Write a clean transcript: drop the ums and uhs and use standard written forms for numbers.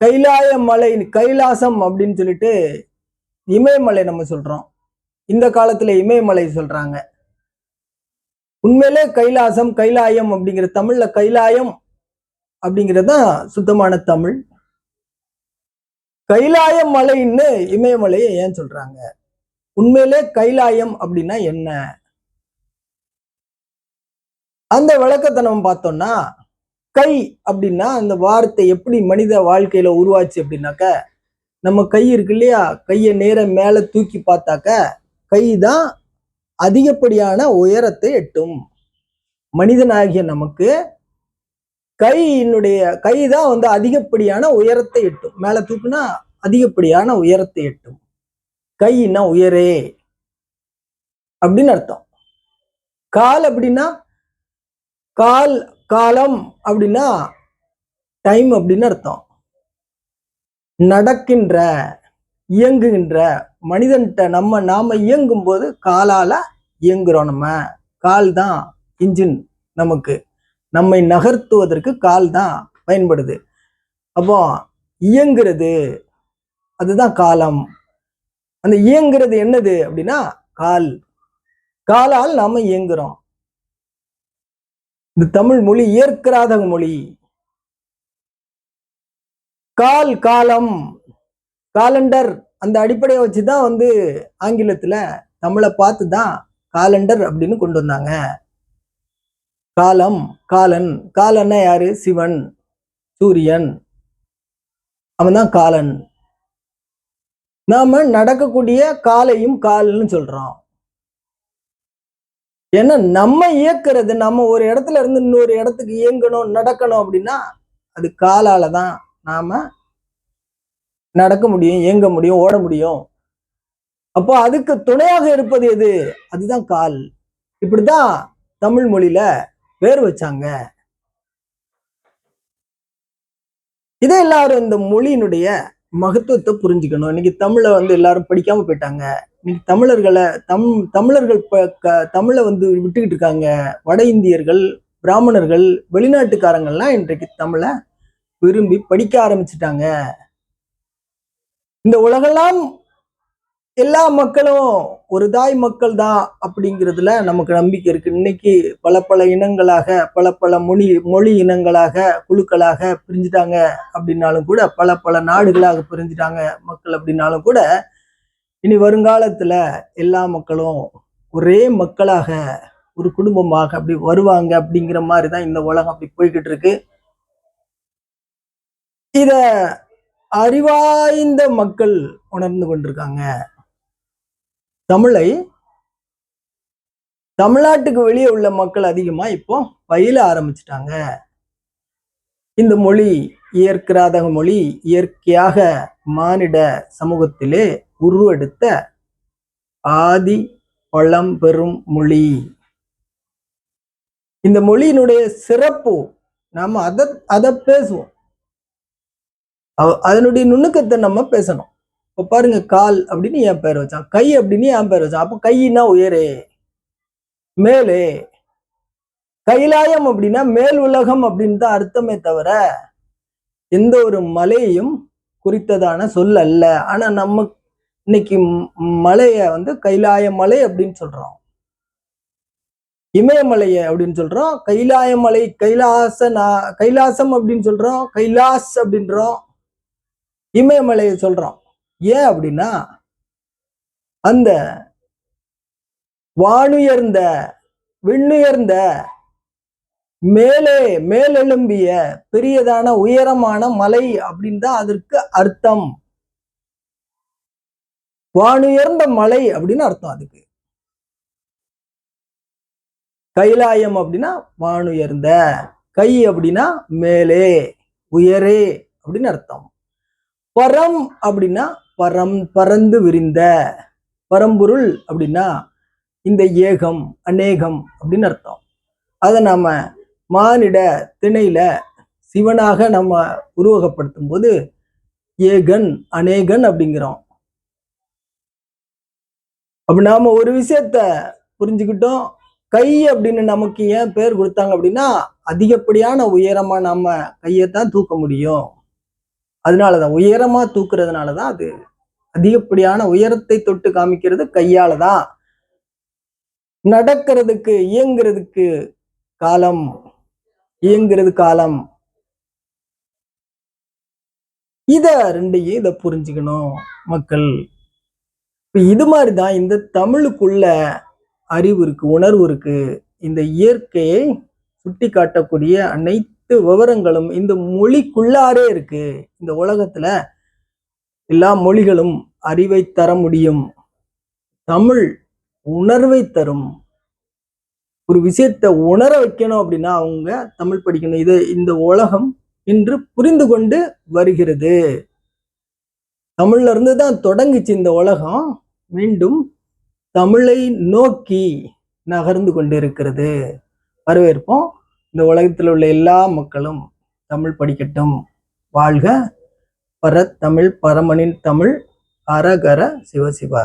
கைலாய மலை, கைலாசம் அப்படின்னு சொல்லிட்டு இமயமலை நம்ம சொல்றோம். இந்த காலத்துல இமயமலை சொல்றாங்க. உண்மையிலே கைலாசம், கைலாயம் அப்படிங்கிற தமிழ்ல கைலாயம் அப்படிங்கிறது தான் சுத்தமான தமிழ். கைலாய மலைன்னு இமயமலையை ஏன் சொல்றாங்க? உண்மையிலே கைலாயம் அப்படின்னா என்ன? அந்த விளக்கத்தை நம்ம பார்த்தோம்னா, கை அப்படின்னா அந்த வார்த்தை எப்படி மனித வாழ்க்கையில உருவாச்சு அப்படின்னாக்க, நம்ம கை இருக்கு இல்லையா, கையை நேர மேல தூக்கி பார்த்தாக்க கை தான் அதிகப்படியான உயரத்தை எட்டும். மனிதனாகிய நமக்கு கை தான் வந்து அதிகப்படியான உயரத்தை எட்டும். மேல தூக்குனா அதிகப்படியான உயரத்தை எட்டும். கைன்னா உயரே அப்படின்னு அர்த்தம். கால் அப்படின்னா காலம் அப்படின்னா டைம் அப்படின்னு அர்த்தம். நடக்கின்ற, இயங்குகின்ற மனிதன்கிட்ட நாம இயங்கும் போது காலால இயங்குறோம். நம்ம கால் தான் இன்ஜின். நமக்கு நம்மை நகர்த்துவதற்கு கால் தான் பயன்படுது. அப்போ இயங்குறது அதுதான் காலம். அந்த இயங்குறது என்னது அப்படின்னா கால். காலால் நாம இயங்குறோம். இந்த தமிழ் மொழி இயற்கராத மொழி. காலம், காலண்டர் அந்த அடிப்படையை வச்சுதான் வந்து ஆங்கிலத்துல தமிழை பார்த்து தான் காலண்டர் அப்படின்னு கொண்டு வந்தாங்க. காலம், காலன். காலன்னா யாரு? சிவன், சூரியன். அவன் தான் காலன். நாம நடக்கக்கூடிய காலையும் கால்னு சொல்றோம். ஏன்னா நம்ம இயக்குறது, நம்ம ஒரு இடத்துல இருந்து இன்னொரு இடத்துக்கு இயங்கணும், நடக்கணும் அப்படின்னா அது காலால தான் நாம நடக்க முடியும், இயங்க முடியும், ஓட முடியும். அப்போ அதுக்கு துணையாக இருப்பது எது? அதுதான் கால். இப்படிதான் தமிழ் மொழியில பேர் வச்சாங்க. இதை எல்லாரும் இந்த மொழியினுடைய மகத்துவத்தை புரிஞ்சுக்கணும். இன்னைக்கு தமிழை வந்து எல்லாரும் படிக்காம போயிட்டாங்க. இன்னைக்கு தமிழர்கள் தமிழை வந்து விட்டுக்கிட்டு இருக்காங்க. வட இந்தியர்கள், பிராமணர்கள், வெளிநாட்டுக்காரங்கள்லாம் இன்றைக்கு தமிழை விரும்பி படிக்க ஆரம்பிச்சுட்டாங்க. இந்த உலகெல்லாம் எல்லா மக்களும் ஒரு தாய் மக்கள் தான் அப்படிங்கிறதுல நமக்கு நம்பிக்கை இருக்கு. இன்னைக்கு பல இனங்களாக, பல மொழி இனங்களாக, குழுக்களாக பிரிஞ்சுட்டாங்க அப்படின்னாலும் கூட, பல நாடுகளாக பிரிஞ்சுட்டாங்க மக்கள் அப்படின்னாலும் கூட, இனி வருங்காலத்துல எல்லா மக்களும் ஒரே மக்களாக, ஒரு குடும்பமாக அப்படி வருவாங்க அப்படிங்கிற மாதிரிதான் இந்த உலகம் அப்படி போய்கிட்டு இருக்கு. இத அறிவாய்ந்த மக்கள் உணர்ந்து கொண்டிருக்காங்க. தமிழை தமிழ்நாட்டுக்கு வெளியே உள்ள மக்கள் அதிகமா இப்போ பயில ஆரம்பிச்சிட்டாங்க. இந்த மொழி இயற்கராத மொழி, இயற்கையாக மானிட சமூகத்திலே உருவெடுத்த ஆதி பழம்பெரும் மொழி. இந்த மொழியினுடைய சிறப்பு நாம அதை பேசுவோம். அதனுடைய நுணுக்கத்தை நம்ம பேசணும். இப்ப பாருங்க, கால் அப்படின்னு என் பேர் வச்சான், கை அப்படின்னு என் பேர் வச்சான். அப்ப கையினா உயரே, மேலே. கைலாயம் அப்படின்னா மேல் உலகம் அப்படின்னு தான் அர்த்தமே தவிர எந்த ஒரு மலையையும் குறித்ததான சொல் அல்ல. ஆனா நம்ம இன்னைக்கு மலைய வந்து கைலாய மலை அப்படின்னு சொல்றோம், இமயமலைய அப்படின்னு சொல்றோம், கைலாய மலை, கைலாசம் அப்படின்னு சொல்றோம், கைலாஸ் அப்படின்றோம், இமயமலையை சொல்றோம். ஏன் அப்படின்னா அந்த வானுயர்ந்த, விண்ணுயர்ந்த, மேலெழும்பிய பெரியதான உயரமான மலை அப்படின்னு தான் அதற்கு அர்த்தம். வானுயர்ந்த மலை அப்படின்னு அர்த்தம் அதுக்கு. கைலாயம் அப்படின்னா வானுயர்ந்த, கை அப்படின்னா மேலே, உயரே அப்படின்னு அர்த்தம். பரம் அப்படின்னா பறந்து விரிந்த, பரம்பொருள் அப்படின்னா இந்த ஏகம், அநேகம் அப்படின்னு அர்த்தம். அதை நாம மானிட திணையில சிவனாக நம்ம உருவகப்படுத்தும் போது ஏகன், அநேகன் அப்படிங்கிறோம். அப்ப நாம ஒரு விஷயத்த புரிஞ்சுக்கிட்டோம். கை அப்படின்னு நமக்கு ஏன் பேர் கொடுத்தாங்க அப்படின்னா அதிகப்படியான உயரமா நம்ம கையைத்தான் தூக்க முடியும். அதனாலதான் உயரமா தூக்குறதுனாலதான் அது அதிகப்படியான உயரத்தை தொட்டு காமிக்கிறது கையாலதான். நடக்கிறதுக்கு இயங்குறதுக்கு காலம், இயங்குறது காலம். இத புரிஞ்சுக்கணும் மக்கள். இது மாதிரிதான் இந்த தமிழுக்குள்ள அறிவு இருக்கு, உணர்வு இருக்கு. இந்த இயற்கையை சுட்டி காட்டக்கூடிய அனைத்து விவரங்களும் இந்த மொழிக்குள்ளாரே இருக்கு. இந்த உலகத்துல எல்லா மொழிகளும் அறிவை தர முடியும், தமிழ் உணர்வை தரும். ஒரு விஷயத்தை உணர வைக்கணும் அப்படின்னா அவங்க தமிழ் படிக்கணும். இது இந்த உலகம் இன்று புரிந்து கொண்டு வருகிறது. தமிழ்ல இருந்து தான் தொடங்குச்சு இந்த உலகம், மீண்டும் தமிழை நோக்கி நகர்ந்து கொண்டிருக்கிறது. வரவேற்போம். இந்த உலகத்தில் உள்ள எல்லா மக்களும் தமிழ் படிக்கட்டும். வாழ்க பரத்தமிழ், பரமனின் தமிழ். அரகர சிவசிவா.